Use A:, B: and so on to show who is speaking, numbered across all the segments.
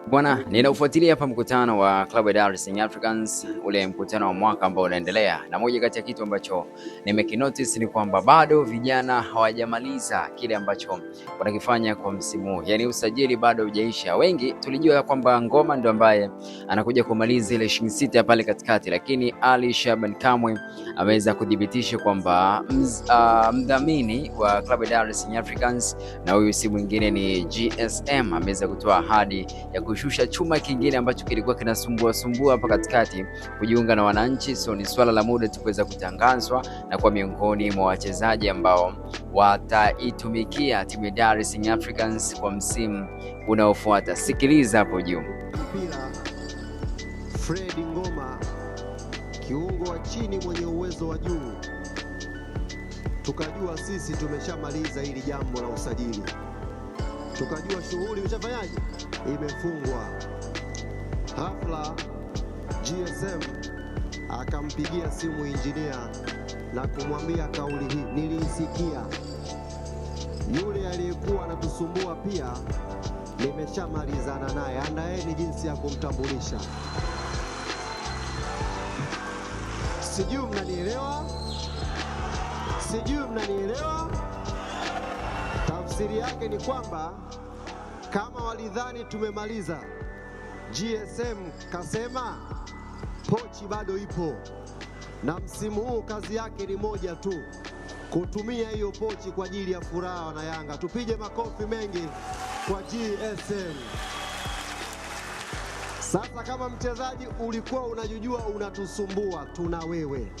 A: Bwana, ninaufuatilia hapa mkutano wa Club ya Dar es Salaam Africans, ule mkutano wa mwaka ambao unaendelea, na moja kati ya kitu ambacho nimekinotice ni kwamba bado vijana hawajamaliza kile ambacho wanakifanya kwa msimu huu. Yaani usajili bado hujaisha. Wengi tulijua kwamba Ngoma ndo ambaye anakuja kumaliza ile 26 pale katikati, lakini Ali Shaban Kamwe ameweza kudhibitisha kwamba mdhamini wa Club ya Dar es Salaam Africans, na huyu si mwingine ni GSM, ameweza kutoa ahadi ya kushusha chuma kingine ambacho kilikuwa kinasumbua hapa katikati kujiunga na wananchi. So ni swala la muda tu kuweza kutangazwa na kwa miongoni mwa wachezaji ambao wataitumikia timu ya Dar es Salaam Africans kwa msimu unaofuata. Sikiliza hapo juu.
B: Mpira Fred Ngoma, kiungo wa chini mwenye uwezo wa juu. Tukajua sisi tumeshamaliza hili jambo la usajili. Tukajua shughuli imeshafanyaje? Imefungwa. Hafla GSM akampigia simu injinia na kumwambia kauli hii, niliisikia. Yule aliyekuwa anatusumbua pia nimeshamalizana naye, andaeni jinsi ya kumtambulisha. Sijui mnanielewa? Sijui mnanielewa? Tafsiri yake ni kwamba kama walidhani tumemaliza, GSM kasema pochi bado ipo, na msimu huu kazi yake ni moja tu, kutumia hiyo pochi kwa ajili ya furaha na Yanga. Tupige makofi mengi kwa GSM. Sasa kama mchezaji ulikuwa unajijua unatusumbua, tuna wewe.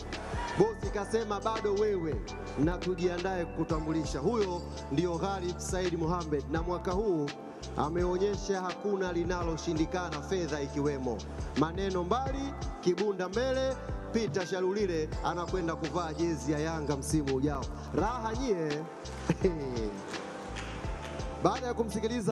B: Bosi kasema bado wewe, na tujiandae kutambulisha. Huyo ndio Ghalib Said Mohamed, na mwaka huu ameonyesha hakuna linaloshindikana, fedha ikiwemo. Maneno mbali, kibunda mbele. Peter Shalulile anakwenda kuvaa jezi ya Yanga msimu ujao. Raha nyie. Baada ya kumsikiliza